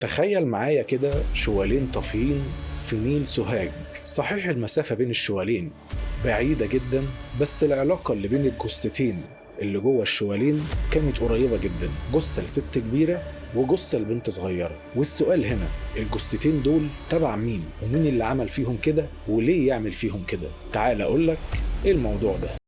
تخيل معايا كده شوالين طافيين في نيل سوهاج. صحيح المسافة بين الشوالين بعيدة جدا، بس العلاقة اللي بين الجثتين اللي جوه الشوالين كانت قريبة جدا. جثة لست كبيرة وجثة لبنت صغيرة. والسؤال هنا، الجثتين دول تبع مين؟ ومين اللي عمل فيهم كده؟ وليه يعمل فيهم كده؟ تعال أقولك إيه الموضوع ده.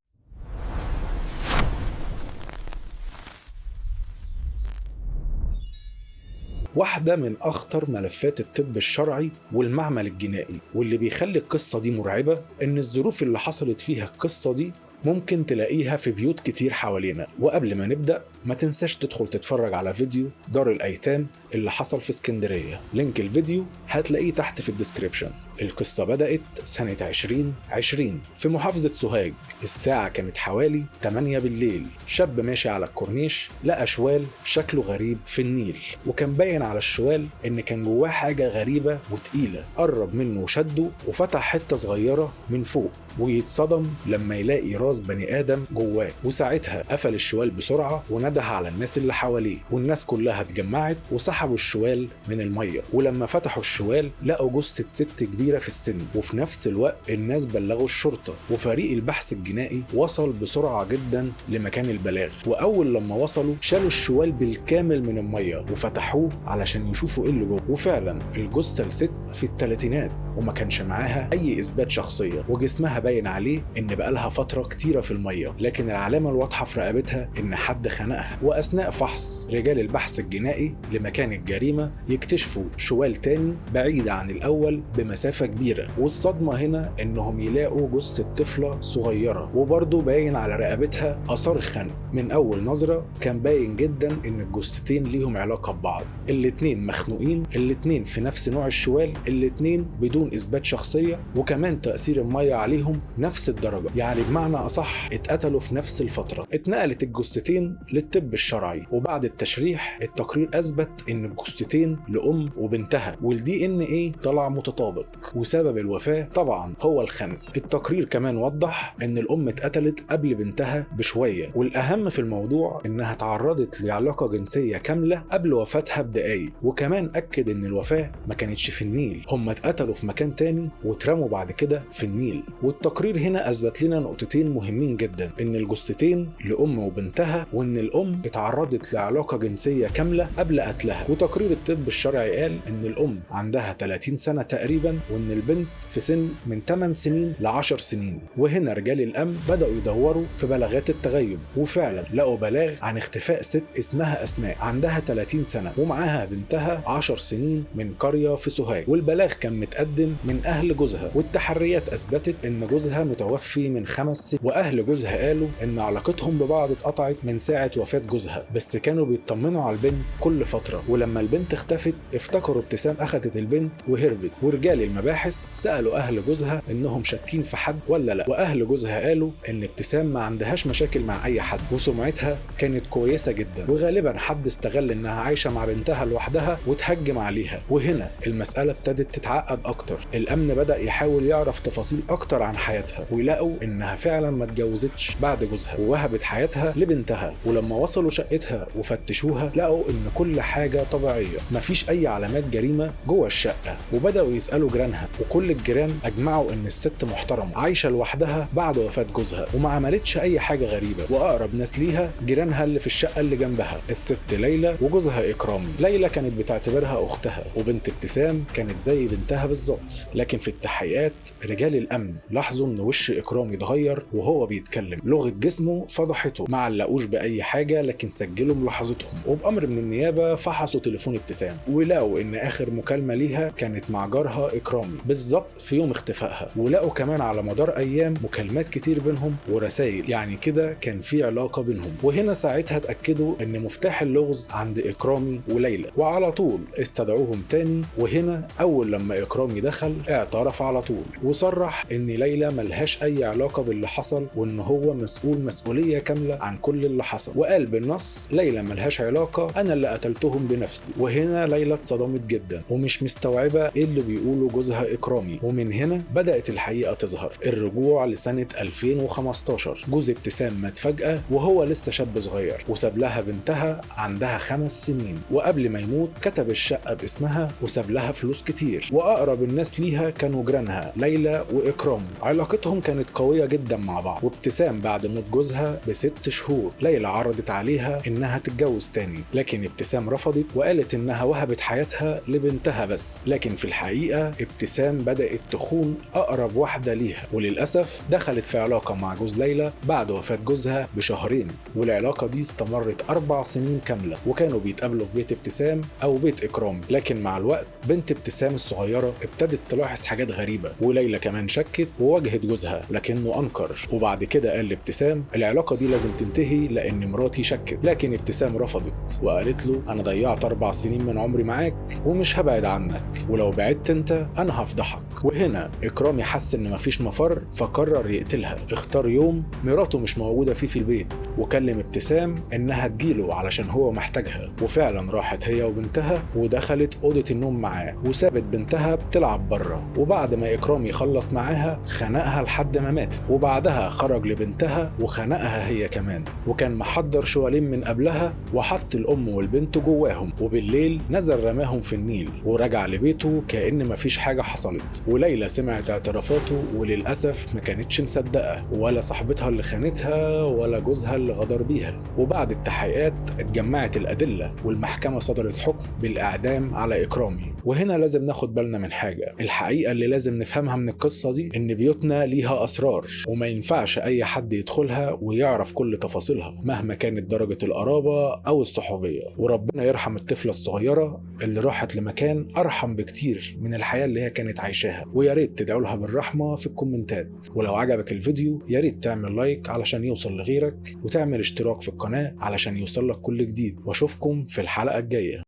واحدة من أخطر ملفات الطب الشرعي والمعمل الجنائي، واللي بيخلي القصة دي مرعبة إن الظروف اللي حصلت فيها القصة دي ممكن تلاقيها في بيوت كتير حوالينا. وقبل ما نبدأ ما تنساش تدخل تتفرج على فيديو دار الأيتام اللي حصل في اسكندرية. لينك الفيديو هتلاقيه تحت في الديسكريبشن. القصة بدأت سنة 2020 في محافظة سوهاج. الساعة كانت حوالي 8 بالليل. شاب ماشي على الكورنيش لقى شوال شكله غريب في النيل، وكان باين على الشوال إن كان جواه حاجة غريبة وتقيلة. قرب منه وشده وفتح حتة صغيرة من فوق، ويتصدم لما يلاقي راس بني آدم جواه. وساعتها قفل الشوال بسرعة ونده على الناس اللي حواليه، والناس كلها اتجمعت وسحبوا الشوال من المية. ولما فتحوا الشوال لقوا جثة ست كبيرة في السن. وفي نفس الوقت الناس بلغوا الشرطة، وفريق البحث الجنائي وصل بسرعة جدا لمكان البلاغ. وأول لما وصلوا شالوا الشوال بالكامل من المية وفتحوه علشان يشوفوا ايه اللي جوه. وفعلا الجثة الست في الثلاثينات، وما كانش معاها أي إثبات شخصية، وجسمها باين عليه إن بقالها فترة كتيرة في المية، لكن العلامة الواضحة في رقبتها إن حد خنقها. وأثناء فحص رجال البحث الجنائي لمكان الجريمة يكتشفوا شوال تاني بعيد عن الأول بمسافة كبيرة. والصدمة هنا إنهم يلاقوا جثة طفلة صغيرة، وبرضه باين على رقبتها آثار الخنق. من أول نظرة كان باين جدا إن الجثتين ليهم علاقة ببعض. الاتنين مخنوقين، الاتنين في نفس نوع الشوال، الاتنين بدون إثبات شخصية، وكمان تأثير المية عليهم نفس الدرجة. يعني بمعنى أصح اتقتلوا في نفس الفترة. اتنقلت الجثتين للطب الشرعي، وبعد التشريح التقرير أثبت إن الجثتين لأم وبنتها، والدي إن إيه طلع متطابق، وسبب الوفاة طبعا هو الخنق. التقرير كمان وضح إن الأم اتقتلت قبل بنتها بشوية، والأهم في الموضوع إنها تعرضت لعلاقة جنسية كاملة قبل وفاتها بدقايق. وكمان أكد إن الوفاة ما كانتش في النيل، هم اتقتلوا في مكان تاني واترموا بعد كده في النيل. والتقرير هنا أثبت لنا نقطتين مهمين جدا، إن الجثتين لأم وبنتها، وإن الأم اتعرضت لعلاقة جنسية كاملة قبل قتلها. وتقرير الطب الشرعي قال إن الأم عندها 30 سنة تقريبا، وإن البنت في سن من 8 سنين ل 10 سنين. وهنا رجال الأمن بدأوا يدوروا في بلاغات التغيب، وفعلا لقوا بلاغ عن اختفاء ست اسمها أسماء عندها 30 سنة ومعاها بنتها 10 سنين من قرية في سوهاج. والبلاغ كان متقدم من أهل جوزها، والتحريات أثبتت إن جوزها متوفي من 5 سنين. وأهل جوزها قالوا إن علاقتهم ببعض اتقطعت من ساعة وفاة جوزها، بس كانوا بيطمنوا على البنت كل فترة. ولما البنت اختفت افتكروا ابتسام أخدت البنت وهربت. ورجال المباحث سألوا أهل جوزها إنهم شاكين في حد ولا لا، وأهل جوزها قالوا إن ابتسام ما عندهاش مشاكل مع أي حد، وسمعتها كانت كويسة جدا، وغالبا حد استغل إنها عايشة مع بنتها لوحدها وتهجم عليها. وهنا المسألة ابتدت تتعقد أكتر. الأمن بدأ يحاول يعرف تفاصيل أكتر عن حياتها، ويلاقوا إنها فعلا ما اتجوزتش بعد جوزها ووهبت حياتها لبنتها. ولما وصلوا شقتها وفتشوها لقوا إن كل حاجة طبيعية، مفيش أي علامات جريمة جوه الشقة. وبدأوا يسألوا جيرانها، وكل الجيران أجمعوا إن الست محترمة عايشة لوحدها بعد وفاة جوزها وما عملتش أي حاجة غريبة. وأقرب ناس ليها جيرانها اللي في الشقة اللي جنبها، الست ليلى وجوزها إكرامي. ليلى كانت بتعتبرها أختها، وبنت ابتسام كانت زي بنتها بالظبط. لكن في التحقيقات رجال الأمن لاحظوا إن وش إكرامي اتغير وهو بيتكلم، لغة جسمه فضحته. ما علقوش بأي حاجة لكن سجلوا ملاحظتهم، وبأمر من النيابة فحصوا تليفون ابتسام ولقوا إن آخر مكالمة ليها كانت مع جارها إكرامي بالظبط في يوم اختفائها. ولقوا كمان على مدار أيام مكالمات كتير بينهم ورسائل، يعني كده كان في علاقة بينهم. وهنا ساعتها اتأكدوا إن مفتاح اللغز عند إكرامي وليلى، وعلى طول استدعوهم تاني. وهنا أول لما إكرامي دخل اعترف على طول وصرح ان ليلى ملهاش اي علاقة باللي حصل، وان هو مسؤول مسؤولية كاملة عن كل اللي حصل. وقال بالنص: ليلى ملهاش علاقة، انا اللي قتلتهم بنفسي. وهنا ليلى اتصدمت جدا ومش مستوعبة ايه اللي بيقوله جوزها إكرامي. ومن هنا بدأت الحقيقة تظهر. الرجوع لسنة 2015، جوز ابتسام مات فجأة وهو لسه شاب صغير، وساب لها بنتها عندها 5 سنين. وقبل ما يموت كتب الشقة باسمها وساب لها فلوس كتير. وأقرب الناس ليها كانوا جيرانها ليلى وإكرامي. علاقتهم كانت قوية جدا مع بعض. وابتسام بعد موت جوزها ب6 شهور ليلى عرضت عليها إنها تتجوز تاني، لكن ابتسام رفضت وقالت إنها وهبت حياتها لبنتها بس. لكن في الحقيقة ابتسام بدأت تخون أقرب واحدة ليها، وللأسف دخلت في علاقة مع جوز ليلى بعد وفاة جوزها بشهرين. والعلاقة دي استمرت 4 سنين كاملة، وكانوا بيتقابلوا في بيت ابتسام أو بيت إكرام. لكن مع الوقت بنت ابتسام الصغيرة ابتدت تلاحظ حاجات غريبة، وليلى كمان شكت وواجهت جوزها لكنه أنكر. وبعد كده قال لابتسام: العلاقة دي لازم تنتهي لأن مراتي شكت. لكن ابتسام رفضت وقالت له: أنا ضيعت 4 سنين من عمري معاك ومش هبعد عنك، ولو بعدت انت انا هفضحك. وهنا إكرامي حس ان مفيش مفر فقرر يقتلها. اختار يوم مراته مش موجودة فيه في البيت، وكلم ابتسام انها تجيله علشان هو محتاجها. وفعلا راحت هي وبنتها ودخلت أوضة النوم معاه، وسابت بنتها بتلعب بره. وبعد ما إكرامي خلص معاها خنقها لحد ما ماتت، وبعدها خرج لبنتها وخنقها هي كمان. وكان محضر شوالين من قبلها وحط الأم والبنت جواهم، وبالليل نزل رماهم في النيل ورجع لبيته كأن مفيش حاجة حصلت. وليلى سمعت اعترافاته وللأسف ما كانتش مصدقة، ولا صاحبتها اللي خانتها ولا جوزها اللي غدر بيها. وبعد التحقيقات اتجمعت الأدلة والمحكمة صدرت حكم بالإعدام على إكرامي. وهنا لازم ناخد بالنا من حاجة. الحقيقة اللي لازم نفهمها من القصة دي إن بيوتنا ليها أسرار، وما ينفعش أي حد يدخلها ويعرف كل تفاصيلها مهما كانت درجة القرابة أو الصحوبية. وربنا يرحم الطفلة الصغيرة اللي راحت لمكان أرحم بكتير من الحياة اللي هي كانت عايشاها. ويا ريت تدعوا لها بالرحمة في الكومنتات. ولو عجبك الفيديو يا ريت تعمل لايك علشان يوصل لغيرك، وتعمل اشتراك في القناة علشان يوصل لك كل جديد. واشوفكم في الحلقة الجاية.